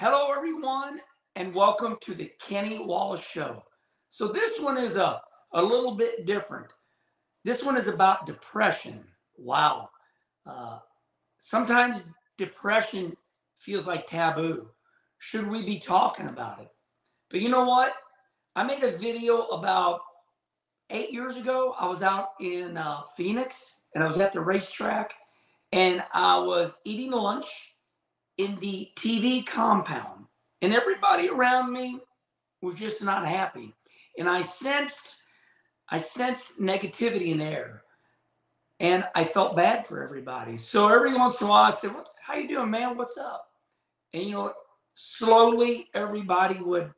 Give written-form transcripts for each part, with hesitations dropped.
Hello, everyone, and welcome to the Kenny Wallace Show. So this one is a little bit different. This one is about depression. Wow. Uh, Sometimes depression feels like taboo. Should we be talking about it? But you know what? I made a video about 8 years ago. I was out in Phoenix, and I was at the racetrack, and I was eating lunch in the TV compound, and everybody around me was just not happy. And I sensed negativity in the air, and I felt bad for everybody. So every once in a while, I said, "How you doing, man? What's up?" And slowly everybody would,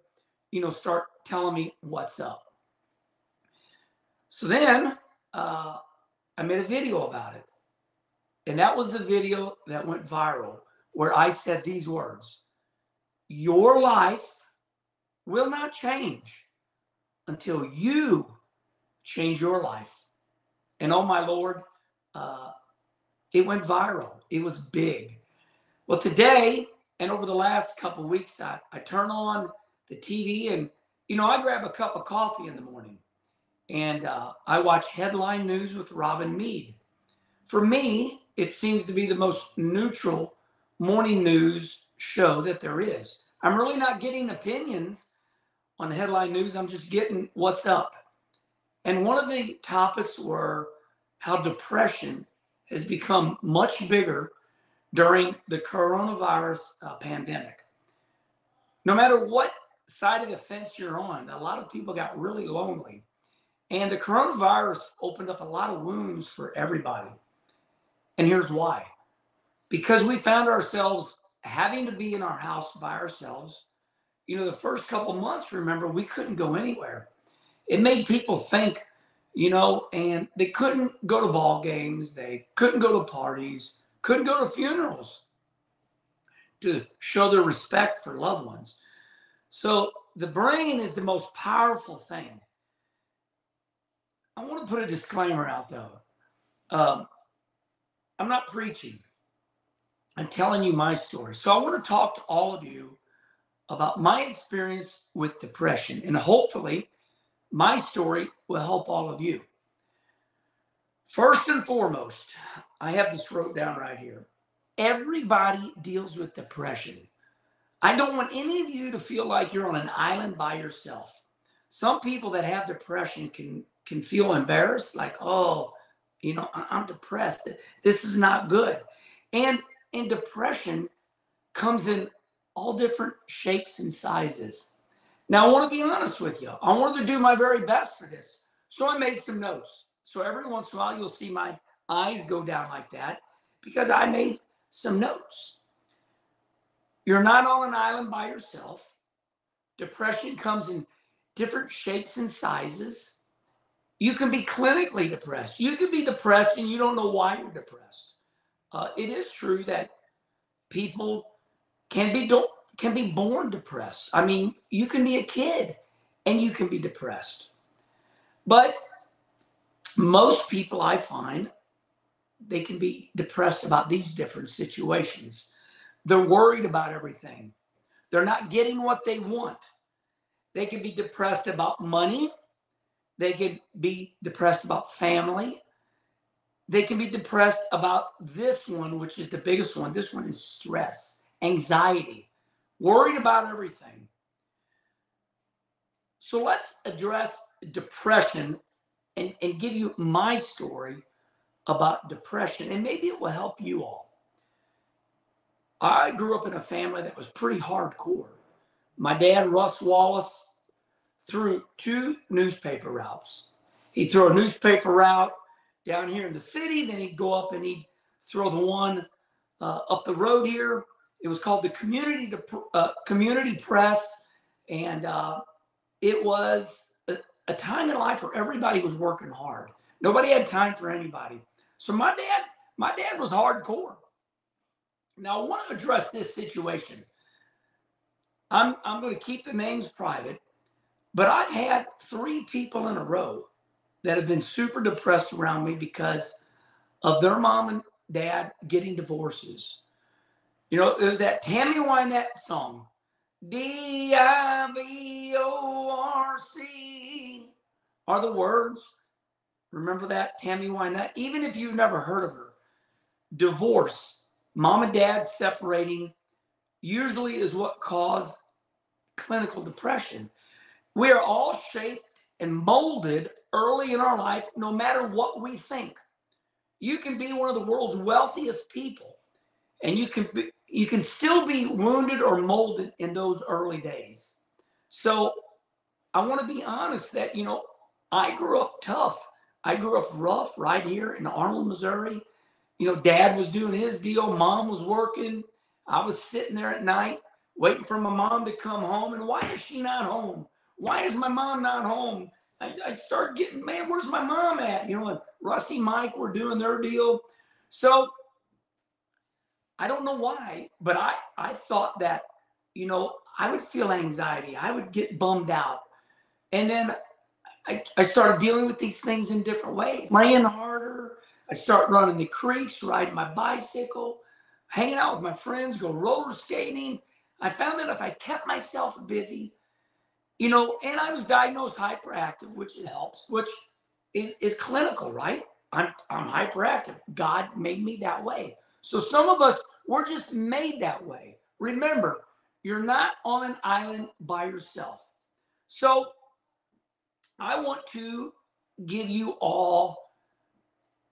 start telling me what's up. So then I made a video about it, and that was the video that went viral, where I said these words: "Your life will not change until you change your life." And oh my Lord, uh, it went viral. It was big. Well, today and over the last couple of weeks, I turn on the TV, and, I grab a cup of coffee in the morning, and I watch headline news with Robin Meade. For me, it seems to be the most neutral morning news show that there is. I'm really not getting opinions on the headline news. I'm just getting what's up. And one of the topics were how depression has become much bigger during the coronavirus pandemic. No matter what side of the fence you're on, a lot of people got really lonely. And the coronavirus opened up a lot of wounds for everybody. And here's why. Because we found ourselves having to be in our house by ourselves. The first couple months, remember, we couldn't go anywhere. It made people think, and they couldn't go to ball games. They couldn't go to parties, couldn't go to funerals to show their respect for loved ones. So the brain is the most powerful thing. I want to put a disclaimer out, though. I'm not preaching. I'm telling you my story. So I want to talk to all of you about my experience with depression, and hopefully my story will help all of you. First and foremost, I have this wrote down right here. Everybody deals with depression. I don't want any of you to feel like you're on an island by yourself. Some people that have depression can feel embarrassed, like, oh, I'm depressed. This is not good. And depression comes in all different shapes and sizes. Now, I want to be honest with you. I wanted to do my very best for this. So I made some notes. So every once in a while, you'll see my eyes go down like that because I made some notes. You're not on an island by yourself. Depression comes in different shapes and sizes. You can be clinically depressed. You can be depressed and you don't know why you're depressed. It is true that people can be born depressed. I mean, you can be a kid and you can be depressed. But most people, I find, they can be depressed about these different situations. They're worried about everything. They're not getting what they want. They can be depressed about money. They can be depressed about family. They can be depressed about this one, which is the biggest one. This one is stress, anxiety, worried about everything. So let's address depression and give you my story about depression, and maybe it will help you all. I grew up in a family that was pretty hardcore. My dad, Russ Wallace, threw 2 newspaper routes. He'd throw a newspaper route down here in the city, then he'd go up and he'd throw the one up the road here. It was called the Community Press, and it was a time in life where everybody was working hard. Nobody had time for anybody. So my dad was hardcore. Now I want to address this situation. I'm going to keep the names private, but I've had 3 people in a row that have been super depressed around me because of their mom and dad getting divorces. It was that Tammy Wynette song, divorce are the words. Remember that, Tammy Wynette? Even if you've never heard of her, divorce, mom and dad separating, usually is what caused clinical depression. We are all shaped and molded early in our life, no matter what we think. You can be one of the world's wealthiest people, and you can still be wounded or molded in those early days. So I want to be honest that, I grew up tough. I grew up rough right here in Arnold, Missouri. Dad was doing his deal. Mom was working. I was sitting there at night waiting for my mom to come home. And why is she not home? Why is my mom not home? I started getting, man, where's my mom at? And Rusty, Mike were doing their deal. So I don't know why, but I thought that, I would feel anxiety. I would get bummed out. And then I started dealing with these things in different ways, playing harder. I start running the creeks, riding my bicycle, hanging out with my friends, go roller skating. I found that if I kept myself busy, and I was diagnosed hyperactive, which it helps, which is clinical, right? I'm hyperactive. God made me that way. So some of us, we're just made that way. Remember, you're not on an island by yourself. So I want to give you all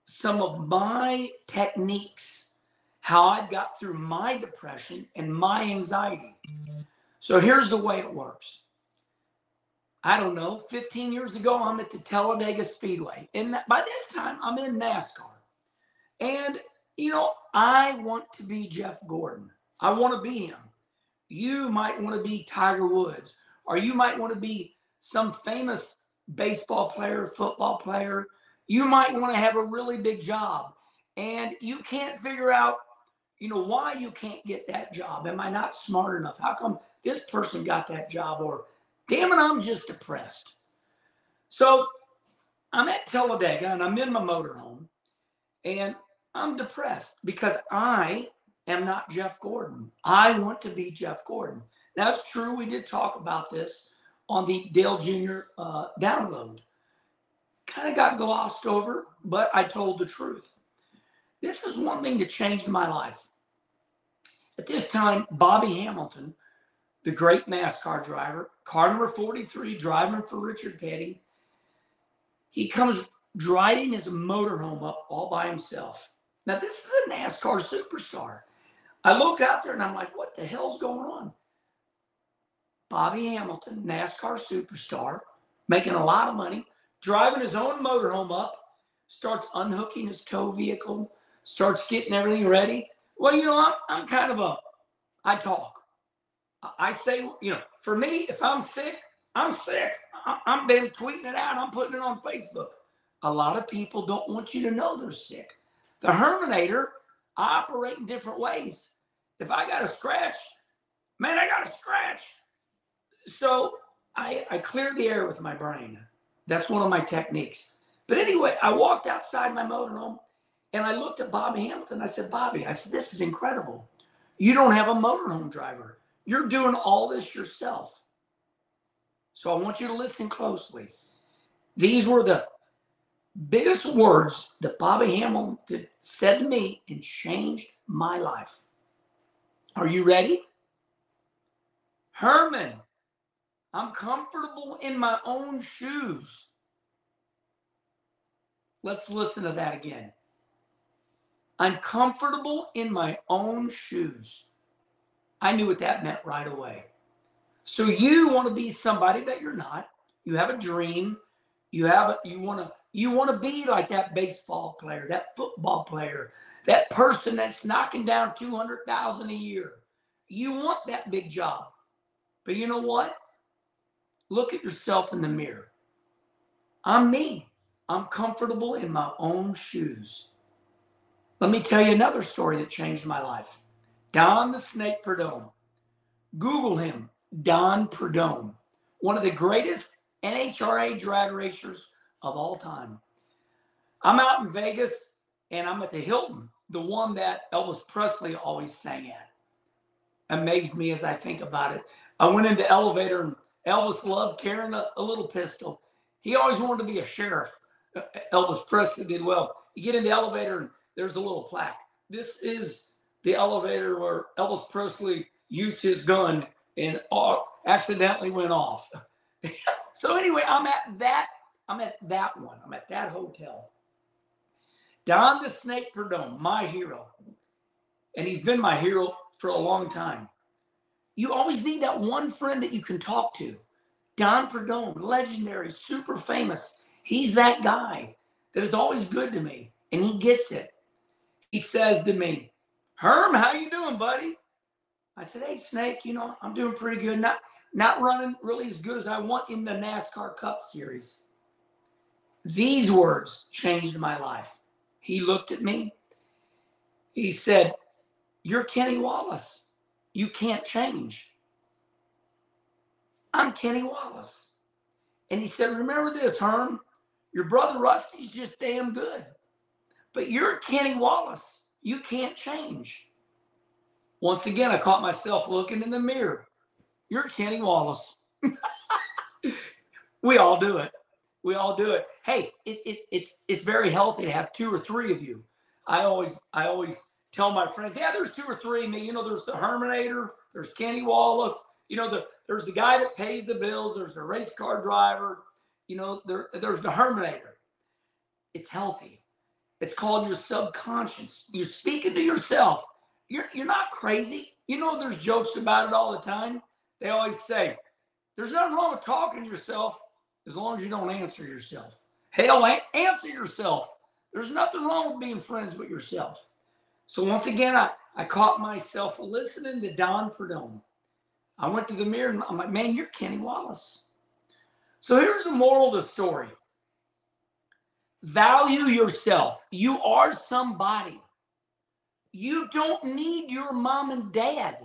some of my techniques, how I got through my depression and my anxiety. So here's the way it works. I don't know, 15 years ago, I'm at the Talladega Speedway. And by this time, I'm in NASCAR. And, I want to be Jeff Gordon. I want to be him. You might want to be Tiger Woods, or you might want to be some famous baseball player, football player. You might want to have a really big job, and you can't figure out, why you can't get that job. Am I not smart enough? How come this person got that job? Or, damn it, I'm just depressed. So I'm at Talladega, and I'm in my motorhome, and I'm depressed because I am not Jeff Gordon. I want to be Jeff Gordon. Now, it's true, we did talk about this on the Dale Jr. Download. Kind of got glossed over, but I told the truth. This is one thing that changed my life. At this time, Bobby Hamilton, the great NASCAR driver, car number 43, driving for Richard Petty, he comes driving his motorhome up all by himself. Now, this is a NASCAR superstar. I look out there and I'm like, what the hell's going on? Bobby Hamilton, NASCAR superstar, making a lot of money, driving his own motorhome up, starts unhooking his tow vehicle, starts getting everything ready. Well, I'm kind of I talk. I say, for me, if I'm sick, I'm sick. I'm damn tweeting it out. I'm putting it on Facebook. A lot of people don't want you to know they're sick. The Herminator, I operate in different ways. If I got a scratch, man, I got a scratch. So I clear the air with my brain. That's one of my techniques. But anyway, I walked outside my motorhome and I looked at Bobby Hamilton. I said, Bobby, this is incredible. You don't have a motorhome driver. You're doing all this yourself. So I want you to listen closely. These were the biggest words that Bobby Hamilton said to me and changed my life. Are you ready? Herman, I'm comfortable in my own shoes. Let's listen to that again. I'm comfortable in my own shoes. I knew what that meant right away. So you want to be somebody that you're not. You have a dream. You want to be like that baseball player, that football player, that person that's knocking down $200,000 a year. You want that big job. But you know what? Look at yourself in the mirror. I'm me. I'm comfortable in my own shoes. Let me tell you another story that changed my life. Don the Snake Prudhomme. Google him, Don Prudhomme. One of the greatest NHRA drag racers of all time. I'm out in Vegas and I'm at the Hilton, the one that Elvis Presley always sang at. amazed me as I think about it. I went into the elevator and Elvis loved carrying a little pistol. He always wanted to be a sheriff. Elvis Presley did well. You get in the elevator and there's a little plaque. This is the elevator where Elvis Presley used his gun and accidentally went off. So anyway, I'm at that one. I'm at that hotel. Don the Snake Perdome, my hero. And he's been my hero for a long time. You always need that one friend that you can talk to. Don Perdome, legendary, super famous. He's that guy that is always good to me, and he gets it. He says to me, Herm, how you doing, buddy? I said, hey, Snake, I'm doing pretty good. Not running really as good as I want in the NASCAR Cup Series. These words changed my life. He looked at me. He said, you're Kenny Wallace. You can't change. I'm Kenny Wallace. And he said, remember this, Herm. Your brother Rusty's just damn good. But you're Kenny Wallace. You can't change. Once again, I caught myself looking in the mirror. You're Kenny Wallace. We all do it. We all do it. Hey, it's very healthy to have 2 or 3 of you. I always tell my friends, yeah, there's 2 or 3 of me. There's the Herminator, there's Kenny Wallace. There's the guy that pays the bills. There's the race car driver. There's the Herminator. It's healthy. It's called your subconscious. You're speaking to yourself. You're not crazy. There's jokes about it all the time. They always say, there's nothing wrong with talking to yourself as long as you don't answer yourself. Hell, answer yourself. There's nothing wrong with being friends with yourself. So once again, I caught myself listening to Don Perdome. I went to the mirror and I'm like, man, you're Kenny Wallace. So here's the moral of the story. Value yourself. You are somebody. You don't need your mom and dad.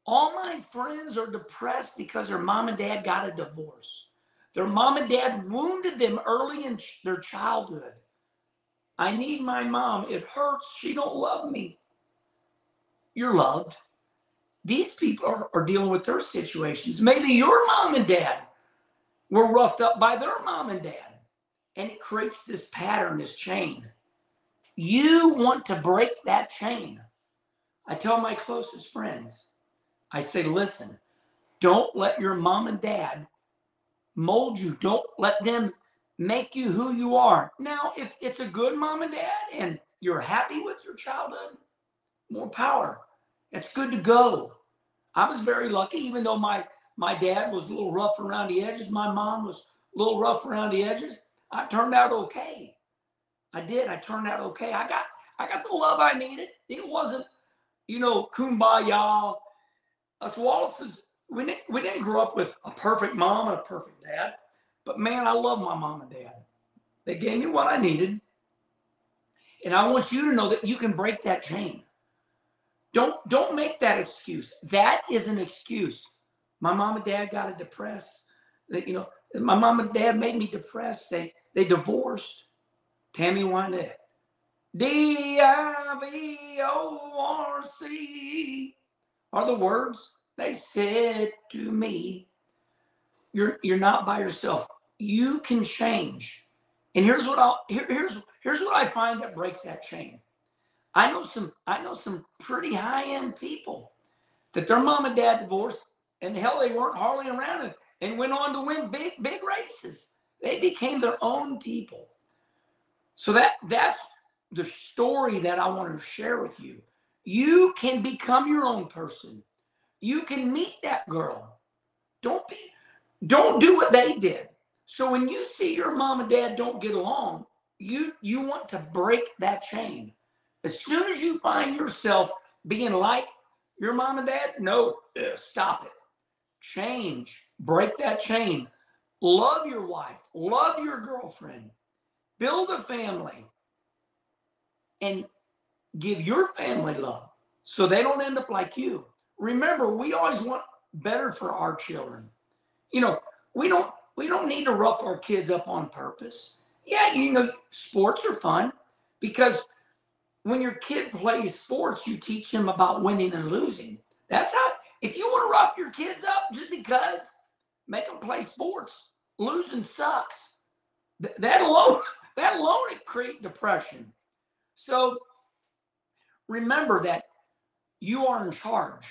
All my friends are depressed because their mom and dad got a divorce. Their mom and dad wounded them early in their childhood. I need my mom. It hurts. She don't love me. You're loved. These people are dealing with their situations. Maybe your mom and dad were roughed up by their mom and dad. And it creates this pattern, this chain. You want to break that chain. I tell my closest friends, I say, listen, don't let your mom and dad mold you. Don't let them make you who you are. Now, if it's a good mom and dad and you're happy with your childhood, more power. It's good to go. I was very lucky, even though my dad was a little rough around the edges. My mom was a little rough around the edges. I turned out okay. I did. I turned out okay. I got the love I needed. It wasn't, kumbaya. Us Wallaces, we didn't grow up with a perfect mom and a perfect dad. But man, I love my mom and dad. They gave me what I needed. And I want you to know that you can break that chain. Don't make that excuse. That is an excuse. My mom and dad got depressed. My mom and dad made me depressed. They divorced. Tammy Wynette. DIVORC are the words they said to me. You're not by yourself. You can change. And here's what I find that breaks that chain. I know some pretty high-end people that their mom and dad divorced, and hell, they weren't hardly around and went on to win big races. They became their own people. So that's the story that I want to share with you. You can become your own person. You can meet that girl. Don't do what they did. So when you see your mom and dad don't get along, you want to break that chain. As soon as you find yourself being like your mom and dad, no, stop it. Change. Break that chain. Love your wife. Love your girlfriend. Build a family. And give your family love so they don't end up like you. Remember, we always want better for our children. We don't need to rough our kids up on purpose. Yeah, sports are fun because when your kid plays sports, you teach them about winning and losing. That's how, if you want to rough your kids up just because, make them play sports. Losing sucks. That alone it creates depression. So remember that you are in charge.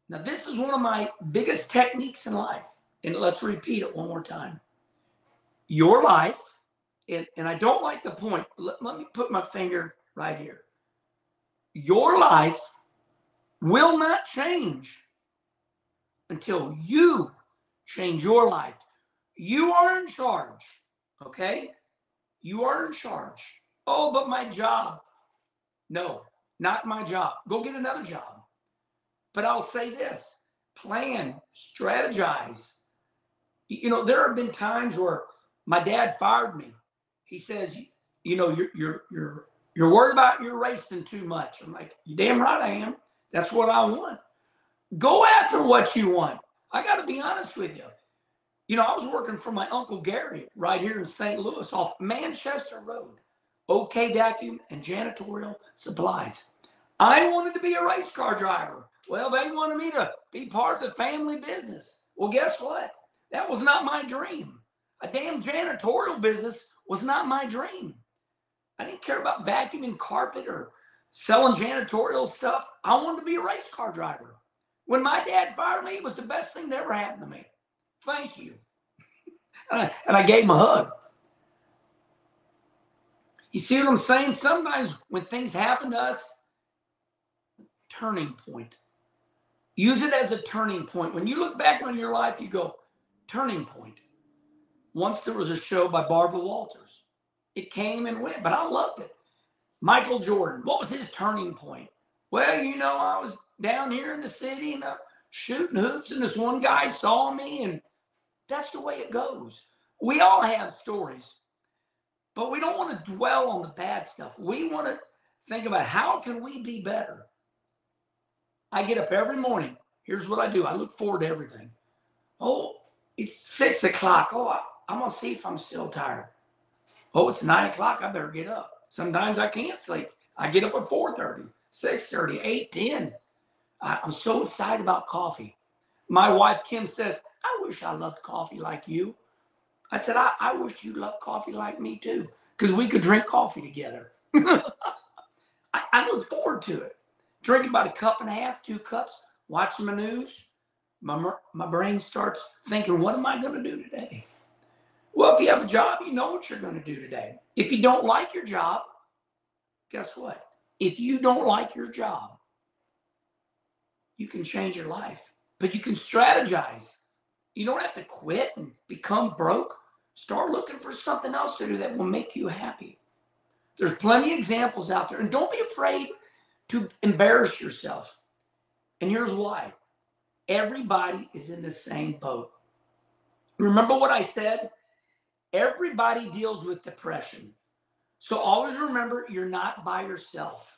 Now, this is one of my biggest techniques in life. And let's repeat it one more time. Your life, and I don't like the point. Let me put my finger right here. Your life will not change until you change your life. You are in charge, okay? You are in charge. Oh, but my job. No, not my job. Go get another job. But I'll say this, plan, strategize. You know, there have been times where my dad fired me. He says, you know, you're worried about your racing too much. I'm like, you damn right I am. That's what I want. Go after what you want. I got to be honest with you. You know, I was working for my Uncle Gary right here in St. Louis off Manchester Road. OK Vacuum and Janitorial Supplies. I wanted to be a race car driver. Well, they wanted me to be part of the family business. Well, guess what? That was not my dream. A damn janitorial business was not my dream. I didn't care about vacuuming carpet or selling janitorial stuff. I wanted to be a race car driver. When my dad fired me, it was the best thing that ever happened to me. Thank you. And I gave him a hug. You see what I'm saying? Sometimes when things happen to us, turning point. Use it as a turning point. When you look back on your life, you go, turning point. Once there was a show by Barbara Walters. It came and went, but I loved it. Michael Jordan, what was his turning point? Well, you know, I was down here in the city and shooting hoops, and this one guy saw me, and that's the way it goes. We all have stories, but we don't want to dwell on the bad stuff. We want to think about how can we be better? I get up every morning. Here's what I do. I look forward to everything. Oh, it's 6 o'clock. Oh, I'm going to see if I'm still tired. Oh, it's 9 o'clock. I better get up. Sometimes I can't sleep. I get up at 4:30, 6:30, 8, 10. I'm so excited about coffee. My wife, Kim, says, I wish I loved coffee like you. I said, I wish you loved coffee like me too, because we could drink coffee together. I look forward to it. Drinking about a cup and a half, 2 cups, watching the news. My brain starts thinking, what am I going to do today? Well, if you have a job, you know what you're going to do today. If you don't like your job, guess what? If you don't like your job, you can change your life, but you can strategize. You don't have to quit and become broke. Start looking for something else to do that will make you happy. There's plenty of examples out there, and don't be afraid to embarrass yourself. And here's why. Everybody is in the same boat. Remember what I said? Everybody deals with depression. So always remember, you're not by yourself.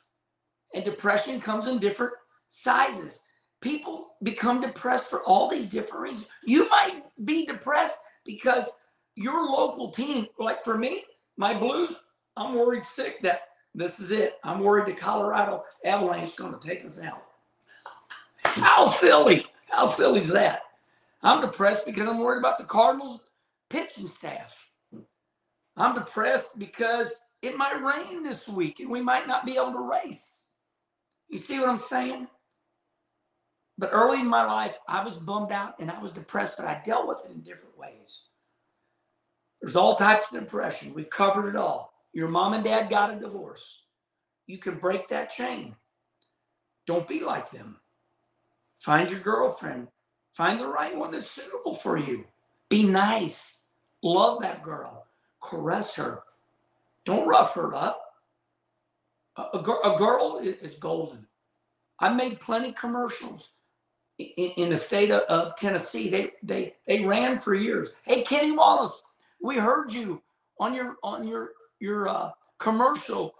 And depression comes in different sizes. People become depressed for all these different reasons. You might be depressed because your local team, like for me, my Blues, I'm worried sick that this is it. I'm worried the Colorado Avalanche is going to take us out. How silly. How silly is that? I'm depressed because I'm worried about the Cardinals pitching staff. I'm depressed because it might rain this week and we might not be able to race. You see what I'm saying? But early in my life, I was bummed out and I was depressed, but I dealt with it in different ways. There's all types of depression. We've covered it all. Your mom and dad got a divorce. You can break that chain. Don't be like them. Find your girlfriend. Find the right one that's suitable for you. Be nice. Love that girl. Caress her. Don't rough her up. A girl is golden. I made plenty of commercials in the state of Tennessee. They ran for years. Hey, Kenny Wallace, we heard you on your commercial.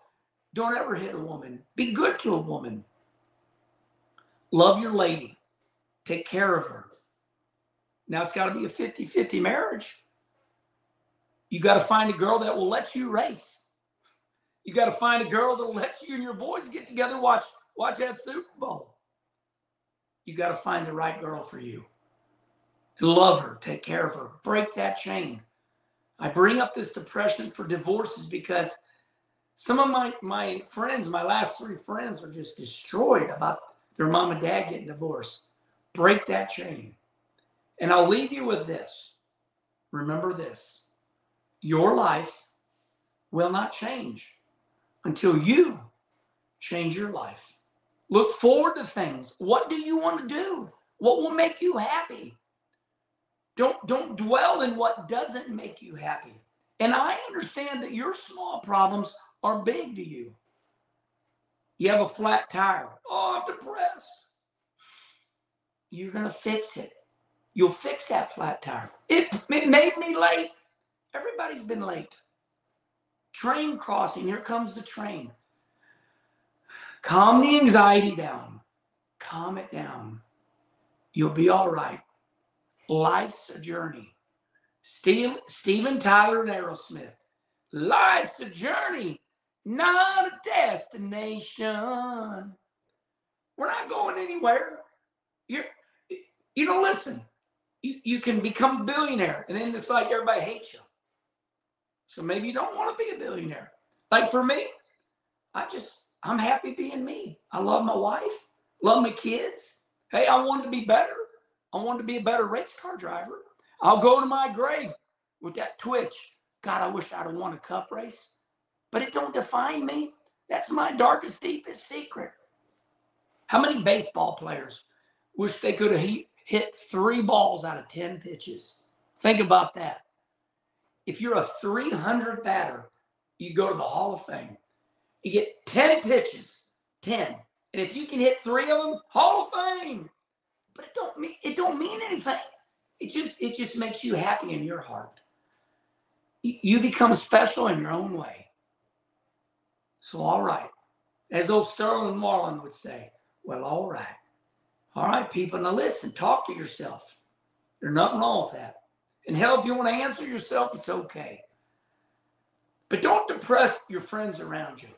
Don't ever hit a woman. Be good to a woman. Love your lady. Take care of her. Now it's got to be a 50-50 marriage. You got to find a girl that will let you race. You got to find a girl that will let you and your boys get together, watch that Super Bowl. you got to find the right girl for you. Love her, take care of her, break that chain. I bring up this depression for divorces because some of my friends, my last 3 friends, are just destroyed about their mom and dad getting divorced. Break that chain. And I'll leave you with this. Remember this. Your life will not change until you change your life. Look forward to things. What do you want to do? What will make you happy? Don't dwell in what doesn't make you happy. And I understand that your small problems are big to you. You have a flat tire. Oh, I'm depressed. You're going to fix it. You'll fix that flat tire. It made me late. Everybody's been late. Train crossing. Here comes the train. Calm the anxiety down. Calm it down. You'll be all right. Life's a journey. Steven Tyler and Aerosmith. Life's a journey, not a destination. We're not going anywhere. Listen. You can become a billionaire, and then it's like everybody hates you. So maybe you don't want to be a billionaire. Like for me, I'm happy being me. I love my wife, love my kids. Hey, I wanted to be better. I wanted to be a better race car driver. I'll go to my grave with that twitch. God, I wish I'd have won a cup race. But it don't define me. That's my darkest, deepest secret. How many baseball players wish they could have hit 3 balls out of 10 pitches? Think about that. If you're a 300 batter, you go to the Hall of Fame. You get 10 pitches, 10. And if you can hit 3 of them, Hall of Fame. But it don't mean anything. It just makes you happy in your heart. You become special in your own way. So all right. As old Sterling Marlin would say, well, all right. All right, people. Now listen, talk to yourself. There's nothing wrong with that. And hell, if you want to answer yourself, it's okay. But don't depress your friends around you.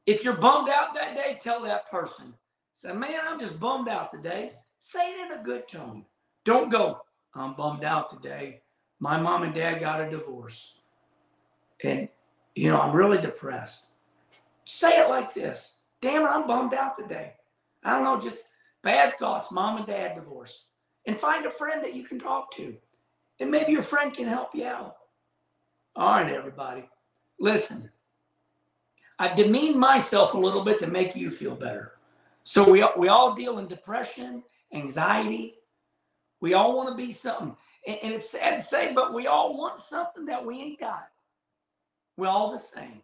If you're bummed out that day, tell that person. Say, man, I'm just bummed out today. Say it in a good tone. Don't go, I'm bummed out today. My mom and dad got a divorce. And, I'm really depressed. Say it like this. Damn it, I'm bummed out today. I don't know, just bad thoughts, mom and dad divorced. And find a friend that you can talk to. And maybe your friend can help you out. All right, everybody. Listen, I demeaned myself a little bit to make you feel better. So we all deal in depression, anxiety. We all want to be something. And it's sad to say, but we all want something that we ain't got. We're all the same.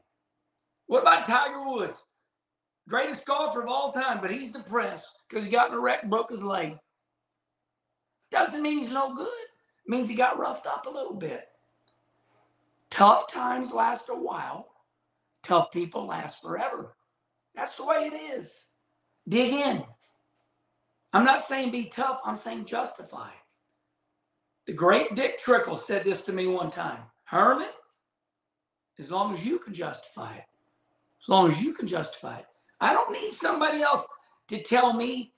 What about Tiger Woods? Greatest golfer of all time, but he's depressed because he got in a wreck and broke his leg. Doesn't mean he's no good. It means he got roughed up a little bit. Tough times last a while. Tough people last forever. That's the way it is. Dig in. I'm not saying be tough. I'm saying justify. The great Dick Trickle said this to me one time. Herman, as long as you can justify it. As long as you can justify it. I don't need somebody else to tell me,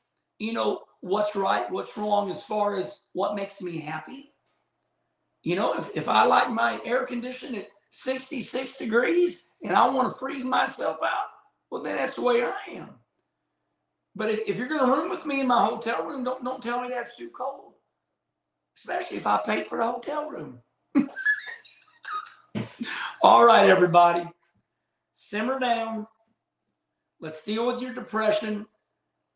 what's right, what's wrong as far as what makes me happy. If I like my air conditioning at 66 degrees and I want to freeze myself out, well, then that's the way I am. But if you're going to room with me in my hotel room, don't tell me that's too cold. Especially if I paid for the hotel room. All right, everybody. Simmer down. Let's deal with your depression.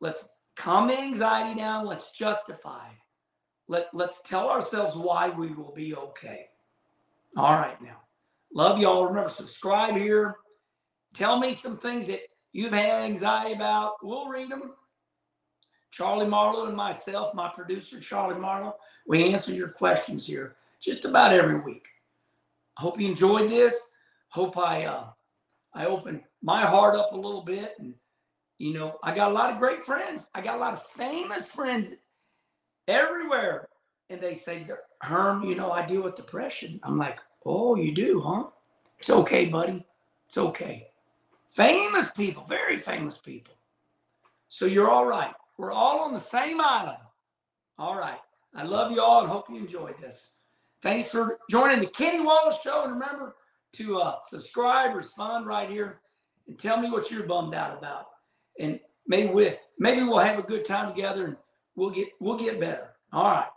Let's calm the anxiety down. Let's justify. Let's tell ourselves why we will be okay. All right, now. Love y'all. Remember, subscribe here. Tell me some things that you've had anxiety about. We'll read them. Charlie Marlowe and myself, my producer, Charlie Marlowe, we answer your questions here just about every week. I hope you enjoyed this. Hope I opened my heart up a little bit. And, I got a lot of great friends. I got a lot of famous friends everywhere. And they say, Herm, I deal with depression. I'm like, oh, you do, huh? It's okay, buddy. It's okay. Famous people, very famous people. So you're all right. We're all on the same island. All right. I love you all and hope you enjoyed this. Thanks for joining the Kenny Wallace Show. And remember to subscribe, respond right here, and tell me what you're bummed out about. And maybe we'll have a good time together and we'll get better. All right.